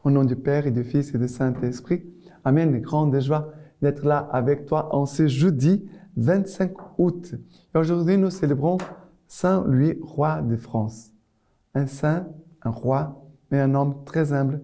Au nom du Père et du Fils et du Saint-Esprit. Amen. Grande joie d'être là avec toi en ce jeudi 25 août. Et aujourd'hui, nous célébrons Saint Louis, roi de France. Un saint, un roi, mais un homme très humble,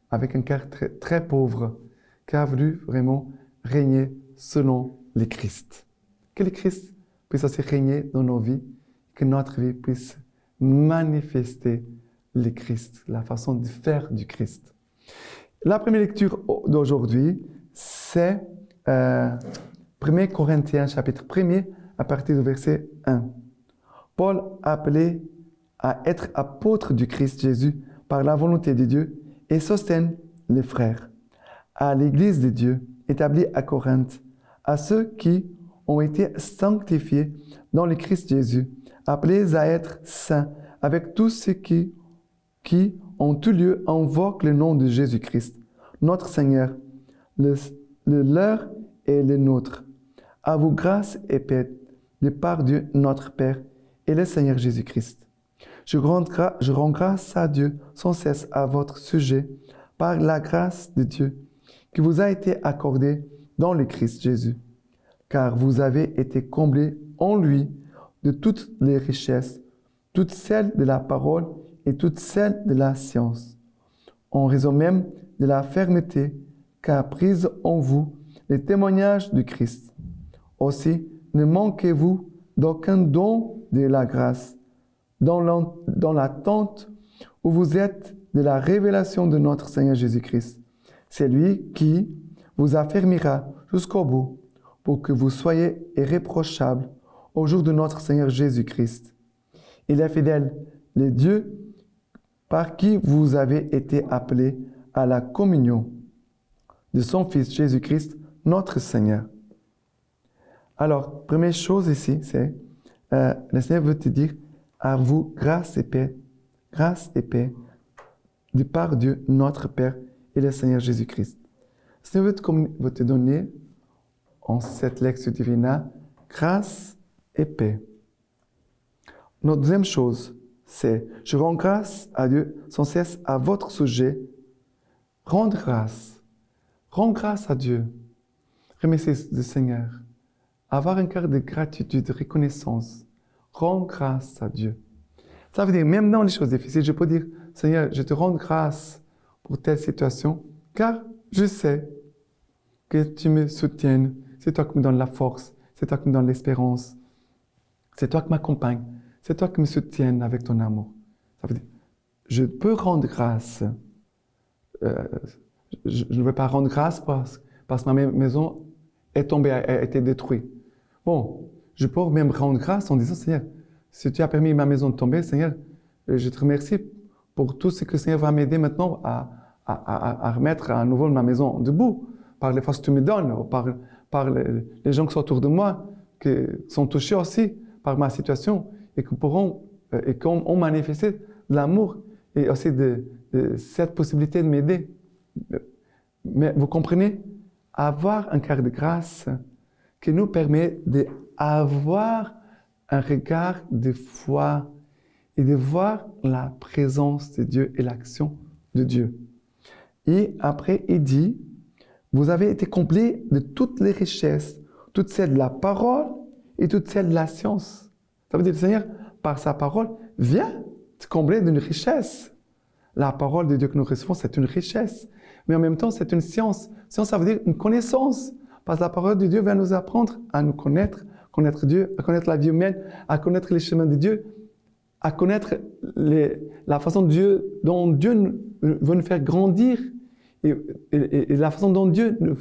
avec un cœur très, très pauvre, qui a voulu vraiment régner selon le Christ. Que le Christ puisse aussi régner dans nos vies, que notre vie puisse manifester le Christ, la façon de faire du Christ. La première lecture d'aujourd'hui, c'est 1 Corinthiens, chapitre 1er, à partir du verset 1. Paul, appelé à être apôtre du Christ Jésus par la volonté de Dieu, et soutient les frères, à l'Église de Dieu, établie à Corinthe, à ceux qui ont été sanctifiés dans le Christ Jésus, appelés à être saints, avec tous ceux qui en tout lieu invoquent le nom de Jésus-Christ, notre Seigneur, le leur et le nôtre. À vous grâce et paix de par Dieu notre Père et le Seigneur Jésus-Christ. Je rends grâce à Dieu sans cesse à votre sujet par la grâce de Dieu qui vous a été accordée dans le Christ Jésus, car vous avez été comblés en lui de toutes les richesses, toutes celles de la parole et toutes celles de la science, en raison même de la fermeté qu'a prise en vous les témoignages du Christ. Aussi, ne manquez-vous d'aucun don de la grâce, dans l'attente où vous êtes de la révélation de notre Seigneur Jésus-Christ. C'est lui qui vous affermira jusqu'au bout, pour que vous soyez irréprochables au jour de notre Seigneur Jésus-Christ. Il est fidèle, le Dieu par qui vous avez été appelés à la communion de son Fils Jésus-Christ, notre Seigneur. Alors, première chose ici, c'est le Seigneur veut te dire à vous grâce et paix de par Dieu, notre Père et le Seigneur Jésus-Christ. Le Seigneur veut te donner en cette lecture divine grâce et paix. Notre deuxième chose, c'est je rends grâce à Dieu sans cesse à votre sujet. Rendre grâce. Rends grâce à Dieu. Remercier le Seigneur. Avoir un cœur de gratitude, de reconnaissance. Rends grâce à Dieu. Ça veut dire, même dans les choses difficiles, je peux dire, Seigneur, je te rends grâce pour telle situation, car je sais que tu me soutiennes. C'est toi qui me donnes la force. C'est toi qui me donnes l'espérance. C'est toi qui m'accompagnes. C'est toi qui me soutiens avec ton amour. Ça veut dire, je peux rendre grâce. Je ne veux pas rendre grâce parce que ma maison est tombée, a été détruite. Bon, je peux même rendre grâce en disant, Seigneur, si tu as permis ma maison de tomber, Seigneur, je te remercie pour tout ce que le Seigneur va m'aider maintenant à remettre à nouveau ma maison debout, par les forces que tu me donnes, ou par les gens qui sont autour de moi, qui sont touchés aussi par ma situation, et qui ont manifesté de l'amour et aussi de cette possibilité de m'aider. Mais vous comprenez, avoir un cœur de grâce qui nous permet d'avoir un regard de foi et de voir la présence de Dieu et l'action de Dieu. Et après, il dit, vous avez été comblés de toutes les richesses, toutes celles de la parole et toutes celles de la science. Ça veut dire, le Seigneur, par sa parole, vient te combler d'une richesse. La parole de Dieu que nous recevons, c'est une richesse. Mais en même temps, c'est une science. Science, ça veut dire une connaissance. Parce que la parole de Dieu va nous apprendre à nous connaître Dieu, à connaître la vie humaine, à connaître les chemins de Dieu, à connaître la façon dont Dieu veut nous faire grandir et la façon dont Dieu nous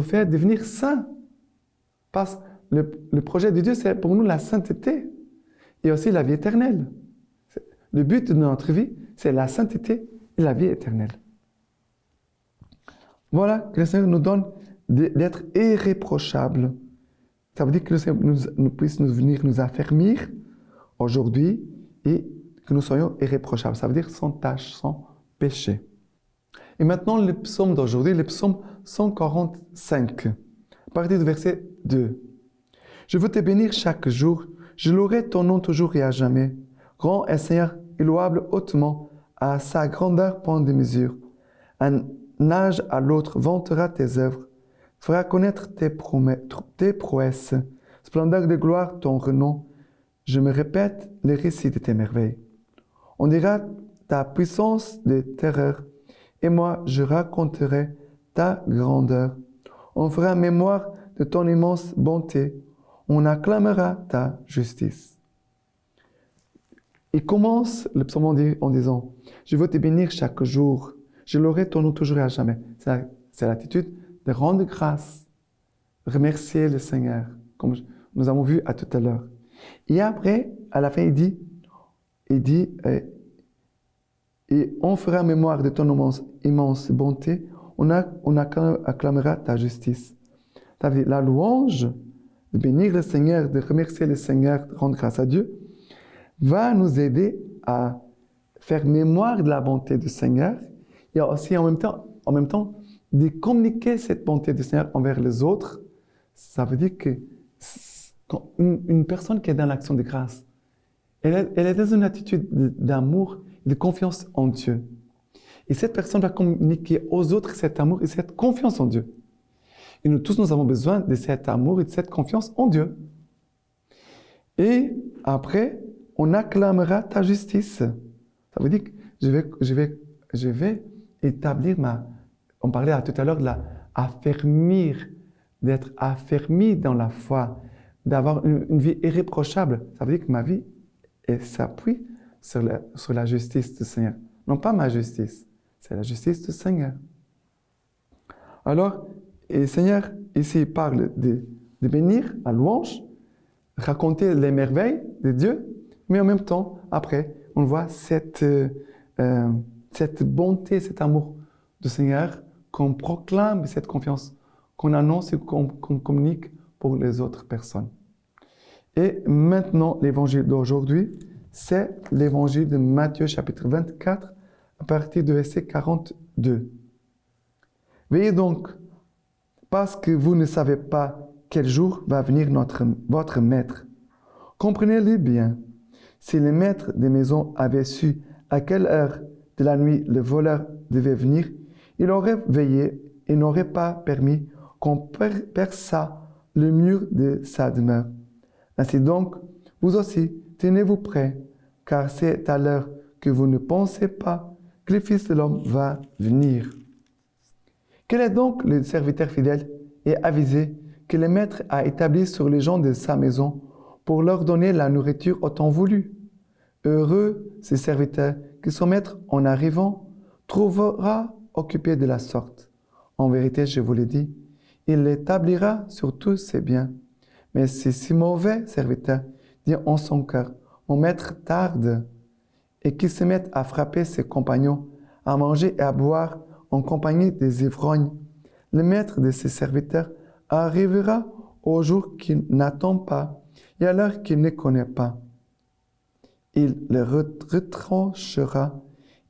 fait devenir saints. Parce que le projet de Dieu, c'est pour nous la sainteté et aussi la vie éternelle. Le but de notre vie, c'est la sainteté et la vie éternelle. Voilà, que le Seigneur nous donne d'être irréprochables. Ça veut dire que le Seigneur nous puisse venir nous affermir aujourd'hui et que nous soyons irréprochables. Ça veut dire sans tache, sans péché. Et maintenant, le psaume d'aujourd'hui, le psaume 145, à partir du verset 2. Je veux te bénir chaque jour, je louerai ton nom toujours et à jamais. Grand est Seigneur et louable hautement à sa grandeur point de mesure. Un âge à l'autre vantera tes œuvres, fera connaître tes prouesses, splendeur de gloire ton renom. Je me répète les récits de tes merveilles. On dira ta puissance de terreur, et moi je raconterai ta grandeur. On fera mémoire de ton immense bonté, on acclamera ta justice. Il commence le psaume en disant « Je veux te bénir chaque jour, je louerai ton nom toujours et à jamais ». C'est l'attitude de rendre grâce, remercier le Seigneur, comme nous avons vu à tout à l'heure. Et après, à la fin, il dit et on fera mémoire de ton immense bonté, on acclamera ta justice. La louange, de bénir le Seigneur, de remercier le Seigneur, de rendre grâce à Dieu, va nous aider à faire mémoire de la bonté du Seigneur et aussi en même temps de communiquer cette bonté du Seigneur envers les autres. Ça veut dire que une personne qui est dans l'action de grâce, elle est dans une attitude d'amour, de confiance en Dieu. Et cette personne va communiquer aux autres cet amour et cette confiance en Dieu. Et nous tous, nous avons besoin de cet amour et de cette confiance en Dieu. Et après, on acclamera ta justice. Ça veut dire que je vais établir on parlait tout à l'heure de d'être affermi dans la foi, d'avoir une vie irréprochable. Ça veut dire que ma vie s'appuie sur la justice du Seigneur. Non pas ma justice, c'est la justice du Seigneur. Alors, le Seigneur, ici, il parle de bénir la louange, raconter les merveilles de Dieu, mais en même temps, après, on voit cette bonté, cet amour du Seigneur qu'on proclame, cette confiance qu'on annonce et qu'on communique pour les autres personnes. Et maintenant, l'évangile d'aujourd'hui, c'est l'évangile de Matthieu, chapitre 24, à partir du verset 42. Veillez donc, parce que vous ne savez pas quel jour va venir votre maître. Comprenez-le bien. Si le maître des maisons avait su à quelle heure de la nuit le voleur devait venir, il aurait veillé et n'aurait pas permis qu'on perçât le mur de sa demeure. Ainsi donc, vous aussi, tenez-vous prêts, car c'est à l'heure que vous ne pensez pas que le Fils de l'homme va venir. Quel est donc le serviteur fidèle et avisé que le maître a établi sur les gens de sa maison pour leur donner la nourriture au temps voulu? Heureux ces serviteurs que son maître, en arrivant, trouvera occupés de la sorte. En vérité, je vous l'ai dit, il l'établira sur tous ses biens. Mais si mauvais serviteur dit en son cœur, mon maître tarde, et qu'il se mette à frapper ses compagnons, à manger et à boire en compagnie des ivrognes, le maître de ses serviteurs arrivera au jour qu'il n'attend pas et à l'heure qu'il ne connaît pas. Il le retranchera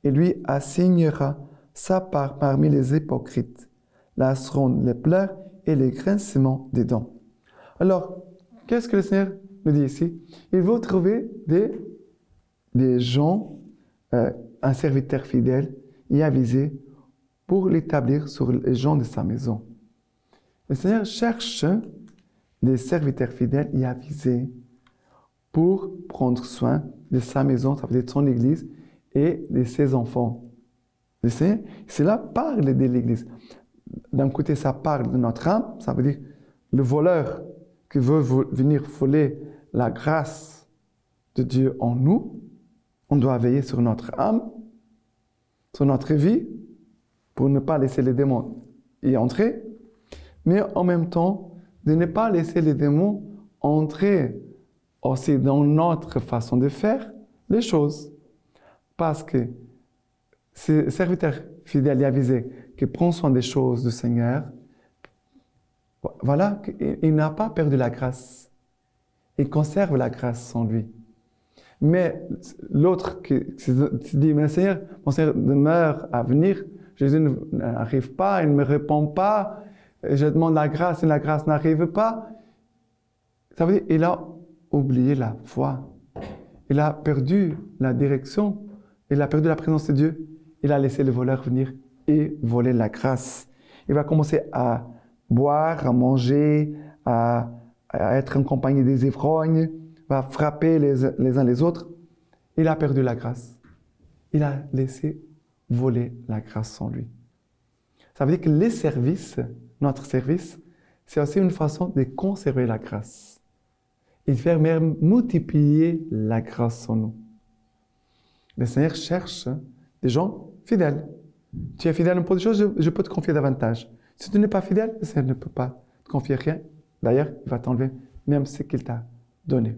et lui assignera sa part parmi les hypocrites. Là seront les pleurs et les grincements des dents. Alors, qu'est-ce que le Seigneur nous dit ici? Il veut trouver des gens, un serviteur fidèle et avisé pour l'établir sur les gens de sa maison. Le Seigneur cherche des serviteurs fidèles et avisés pour prendre soin de sa maison, ça veut dire de son Église, et de ses enfants. Le Seigneur, cela parle de l'Église. D'un côté, ça parle de notre âme, ça veut dire le voleur qui veut venir voler la grâce de Dieu en nous. On doit veiller sur notre âme, sur notre vie, pour ne pas laisser les démons y entrer, mais en même temps, de ne pas laisser les démons entrer aussi dans notre façon de faire les choses. Parce que ce serviteur fidèle et avisé qui prend soin des choses du Seigneur, voilà, il n'a pas perdu la grâce. Il conserve la grâce en lui. Mais l'autre qui se dit, mais Seigneur, mon Seigneur demeure à venir, Jésus n'arrive pas, il ne me répond pas, je demande la grâce et la grâce n'arrive pas. Ça veut dire qu'il a oublié la foi. Il a perdu la direction il a perdu la présence de Dieu, il a laissé le voleur venir et voler la grâce. Il va commencer à boire, à manger, à être en compagnie des ivrognes, va frapper les uns les autres. Il a perdu la grâce. Il a laissé voler la grâce en lui. Ça veut dire que les services, notre service, c'est aussi une façon de conserver la grâce et de faire même multiplier la grâce en nous. Le Seigneur cherche des gens fidèles. Tu es fidèle pour des choses, je peux te confier davantage. Si tu n'es pas fidèle, le Seigneur ne peut pas te confier rien. D'ailleurs, il va t'enlever même ce qu'il t'a donné.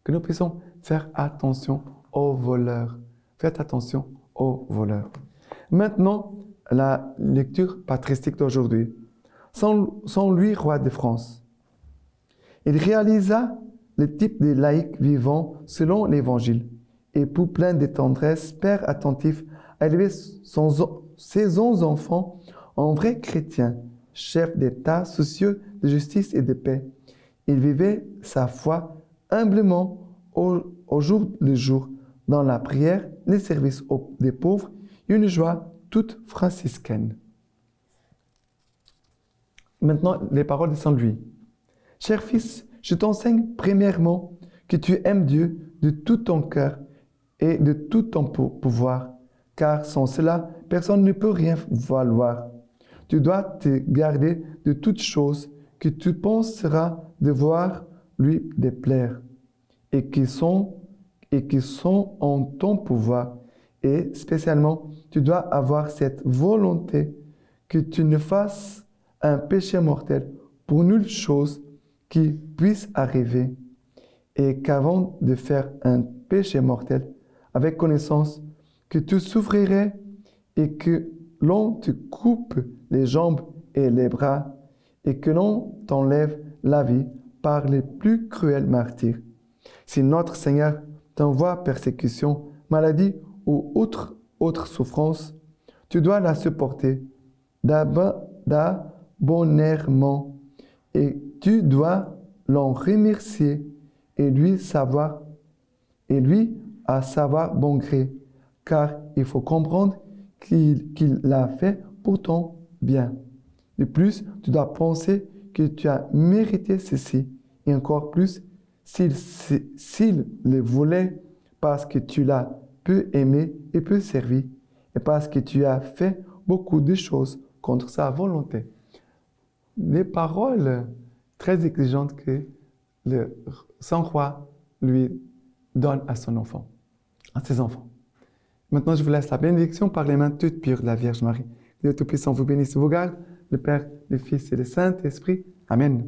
Que nous puissions faire attention aux voleurs. Faites attention aux voleurs. Maintenant, la lecture patristique d'aujourd'hui. Sans lui, roi de France, il réalisa le type de laïc vivant selon l'Évangile. Époux plein de tendresse, père attentif à élever ses 11 enfants en vrais chrétiens, chef d'État, soucieux de justice et de paix. Il vivait sa foi humblement au jour le jour, dans la prière, les services des pauvres, une joie toute franciscaine. Maintenant, les paroles de Saint Louis. Cher fils, je t'enseigne premièrement que tu aimes Dieu de tout ton cœur et de tout ton pouvoir, car sans cela, personne ne peut rien valoir. Tu dois te garder de toutes choses que tu penseras devoir lui déplaire et qui sont en ton pouvoir. Et spécialement, tu dois avoir cette volonté que tu ne fasses un péché mortel pour nulle chose qui puisse arriver, et qu'avant de faire un péché mortel, avec connaissance que tu souffrirais et que l'on te coupe les jambes et les bras, et que l'on t'enlève la vie par les plus cruels martyrs. Si notre Seigneur t'envoie persécution, maladie ou autre souffrance, tu dois la supporter d'abonnement, et tu dois l'en remercier et lui à savoir bon gré, car il faut comprendre qu'il l'a fait pour ton bien. De plus, tu dois penser que tu as mérité ceci, et encore plus, s'il le voulait, parce que tu l'as peu aimé et peu servi, et parce que tu as fait beaucoup de choses contre sa volonté. Les paroles très exigeantes que le saint roi lui donne à son enfant, à ses enfants. Maintenant, je vous laisse la bénédiction par les mains toutes pures de la Vierge Marie. Dieu Tout-Puissant vous bénisse et vous garde, le Père, le Fils et le Saint-Esprit. Amen.